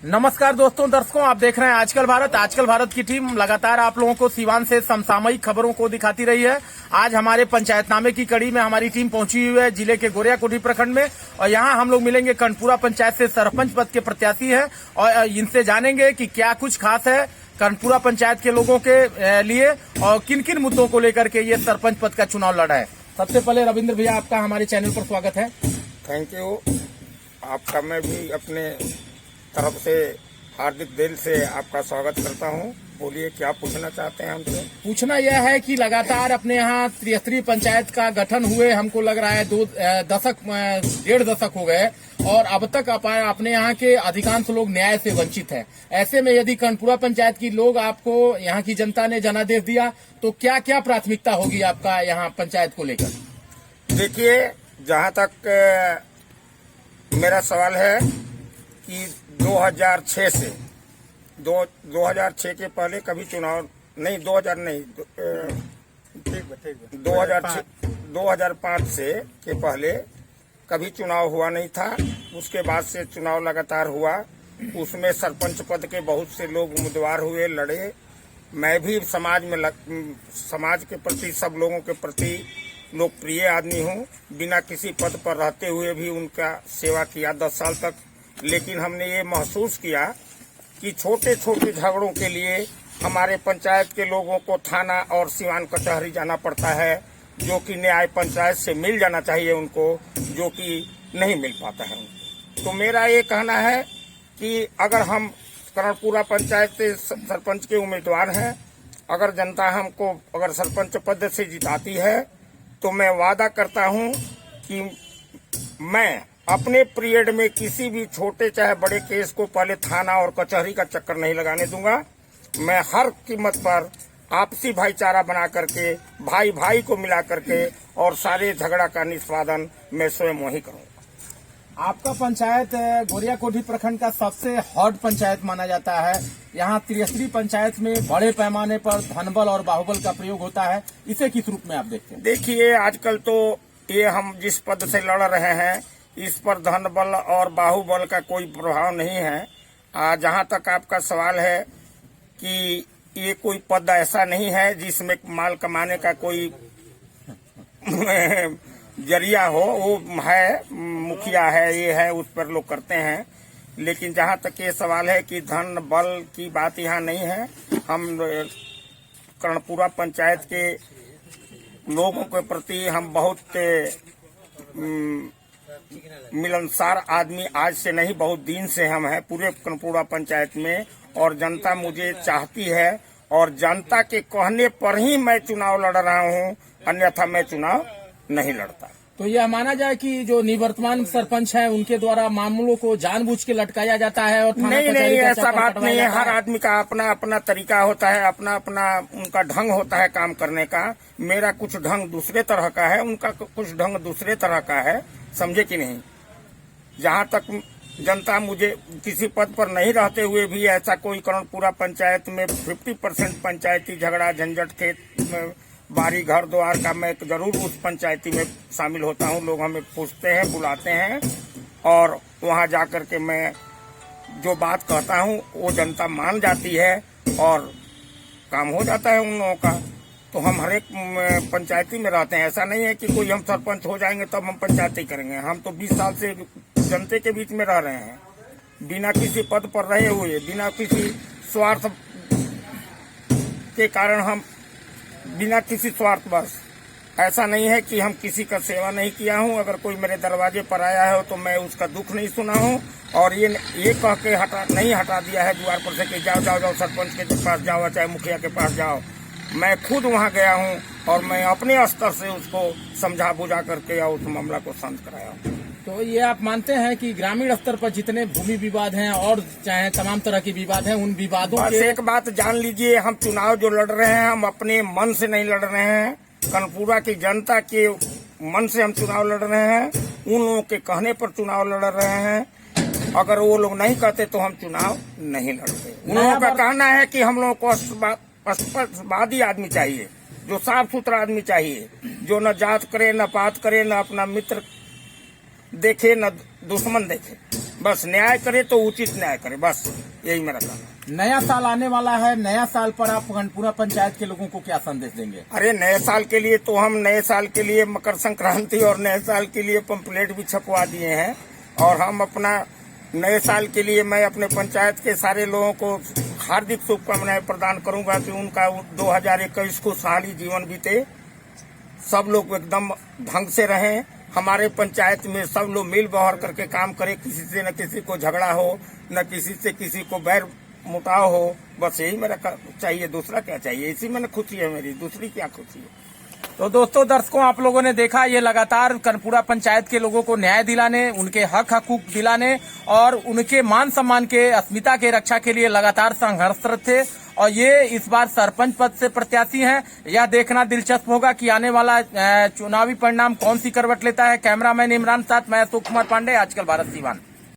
नमस्कार दोस्तों, दर्शकों, आप देख रहे हैं आजकल भारत। आजकल भारत की टीम लगातार आप लोगों को सीवान से समसामयिक खबरों को दिखाती रही है। आज हमारे पंचायतनामे की कड़ी में हमारी टीम पहुंची हुई है जिले के गोरियाकोठी प्रखंड में, और यहां हम लोग मिलेंगे कर्णपुरा पंचायत से सरपंच पद के प्रत्याशी हैं और इनसे जानेंगे कि क्या कुछ खास है कर्णपुरा पंचायत के लोगों के लिए और किन किन मुद्दों को लेकर के ये सरपंच पद का चुनाव लड़ा है। सबसे पहले रविंद्र भैया, आपका हमारे चैनल पर स्वागत है। Thank you. आपका मैं भी अपने तरफ से हार्दिक दिल से आपका स्वागत करता हूं। बोलिए, क्या पूछना चाहते हैं हमसे? पूछना यह है कि लगातार अपने यहाँ त्रिस्तरीय पंचायत का गठन हुए हमको लग रहा है डेढ़ दशक हो गए, और अब तक अपने यहाँ के अधिकांश लोग न्याय से वंचित हैं। ऐसे में यदि कर्णपुरा पंचायत की लोग आपको, यहाँ की जनता ने जनादेश दिया, तो क्या क्या प्राथमिकता होगी आपका यहाँ पंचायत को लेकर? देखिए, जहां तक मेरा सवाल है कि 2006 से 2006 के पहले कभी चुनाव नहीं, 2005 से के पहले कभी चुनाव हुआ नहीं था। उसके बाद से चुनाव लगातार हुआ। उसमें सरपंच पद के बहुत से लोग उम्मीदवार हुए, लड़े। मैं भी समाज के प्रति, सब लोगों के प्रति लोकप्रिय आदमी हूँ। बिना किसी पद पर रहते हुए भी उनका सेवा किया 10 साल तक। लेकिन हमने ये महसूस किया कि छोटे छोटे झगड़ों के लिए हमारे पंचायत के लोगों को थाना और सीवान कचहरी जाना पड़ता है, जो कि न्याय पंचायत से मिल जाना चाहिए उनको, जो कि नहीं मिल पाता है उनको। तो मेरा ये कहना है कि अगर हम कर्णपुरा पंचायत से सरपंच के उम्मीदवार हैं, अगर जनता हमको अगर सरपंच पद से जिताती है, तो मैं वादा करता हूं कि मैं अपने पीरियड में किसी भी छोटे चाहे बड़े केस को पहले थाना और कचहरी का चक्कर नहीं लगाने दूंगा। मैं हर कीमत पर आपसी भाईचारा बना करके, भाई भाई को मिला करके, और सारे झगड़ा का निष्पादन मैं स्वयं वही करूंगा। आपका पंचायत गोरियाकोठी प्रखंड का सबसे हॉट पंचायत माना जाता है। यहाँ त्रिस्तरीय पंचायत में बड़े पैमाने पर धनबल और बाहुबल का प्रयोग होता है। इसे किस रूप में आप देखते हैं? देखिए, आजकल तो ये हम जिस पद से लड़ रहे हैं, इस पर धनबल और बाहुबल का कोई प्रभाव नहीं है। जहां तक आपका सवाल है कि ये कोई पद ऐसा नहीं है जिसमें माल कमाने का कोई जरिया हो, वो है, मुखिया है, ये है, उस पर लोग करते हैं। लेकिन जहां तक ये सवाल है कि धन बल की बात यहाँ नहीं है। हम कर्णपुरा पंचायत के लोगों के प्रति हम बहुत मिलनसार आदमी, आज से नहीं बहुत दिन से हम हैं पूरे कर्णपुरा पंचायत में, और जनता मुझे चाहती है, और जनता के कहने पर ही मैं चुनाव लड़ रहा हूँ, अन्यथा मैं चुनाव नहीं लड़ता। तो यह माना जाए कि जो निवर्तमान सरपंच हैं उनके द्वारा मामलों को जानबूझ के लटकाया जाता है, और नहीं, ऐसा बात नहीं है। हर आदमी का अपना अपना तरीका होता है, अपना अपना उनका ढंग होता है काम करने का। मेरा कुछ ढंग दूसरे तरह का है, उनका कुछ ढंग दूसरे तरह का है, समझे कि नहीं। जहाँ तक जनता मुझे किसी पद पर नहीं रहते हुए भी ऐसा कोई कर्णपुरा पंचायत में 50% पंचायती झगड़ा झंझट खेत बारी घर द्वार का, मैं जरूर उस पंचायती में शामिल होता हूँ। लोग हमें पूछते हैं, बुलाते हैं, और वहाँ जाकर के मैं जो बात कहता हूँ वो जनता मान जाती है और काम हो जाता है उन लोगों का। तो हम हर एक पंचायती में रहते हैं। ऐसा नहीं है कि कोई हम सरपंच हो जाएंगे तब हम पंचायती करेंगे। हम तो 20 साल से जनता के बीच में रह रहे हैं, बिना किसी पद पर रहे हुए, बिना किसी स्वार्थ के कारण हम, बिना किसी स्वार्थ, बस ऐसा नहीं है कि हम किसी का सेवा नहीं किया हूं। अगर कोई मेरे दरवाजे पर आया है तो मैं उसका दुख नहीं सुना हूं, और ये कह के हटा दिया है द्वार पर से कि जाओ जाओ जाओ सरपंच के पास जाओ, चाहे मुखिया के पास जाओ। मैं खुद वहां गया हूं और मैं अपने स्तर से उसको समझा बुझा करके या उस मामला को शांत कराया हूं। तो ये आप मानते हैं कि ग्रामीण स्तर पर जितने भूमि विवाद हैं और चाहे तमाम तरह के विवाद हैं, उन विवादों बस एक बात जान लीजिए, हम चुनाव जो लड़ रहे हैं, हम अपने मन से नहीं लड़ रहे हैं। कर्णपुरा की जनता के मन से हम चुनाव लड़ रहे हैं। उन लोगों के कहने पर चुनाव लड़ रहे हैं। अगर वो लोग नहीं कहते तो हम चुनाव नहीं लड़ते। उन लोगों का कहना है कि हम लोगों को स्पष्टवादी आदमी चाहिए, जो साफ सुथरा आदमी चाहिए, जो न जात करे, न पात करे, न अपना मित्र देखे, न दुश्मन देखे। बस न्याय करे तो उचित न्याय करे, बस यही मेरा कहना है। नया साल आने वाला है, नया साल पर आप गणपुरा पंचायत के लोगों को क्या संदेश देंगे? अरे नए साल के लिए तो हम नए साल के लिए मकर संक्रांति और नए साल के लिए पंपलेट भी छपवा दिए हैं, और हम अपना नए साल के लिए मैं अपने पंचायत के सारे लोगों को हार्दिक शुभकामनाएं प्रदान करूंगा कि उनका 2021 को खुशहाली जीवन बीते, सब लोग एकदम ढंग से रहें, हमारे पंचायत में सब लोग मिल बहर करके काम करें, किसी से न किसी को झगड़ा हो, न किसी से किसी को बैर मुटाव हो, बस यही मेरा चाहिए, दूसरा क्या चाहिए, इसी में खुशी है मेरी, दूसरी क्या खुशी है। तो दोस्तों, दर्शकों, आप लोगों ने देखा, ये लगातार गणपुरा पंचायत के लोगों को न्याय दिलाने, उनके हक हकूक दिलाने और उनके मान सम्मान के, अस्मिता के रक्षा के लिए लगातार संघर्षरत थे, और ये इस बार सरपंच पद से प्रत्याशी हैं। यह देखना दिलचस्प होगा कि आने वाला चुनावी परिणाम कौन सी करवट लेता है। कैमरामैन इमरान साथ मैं अशोक कुमार पांडे, आजकल भारत सीवान।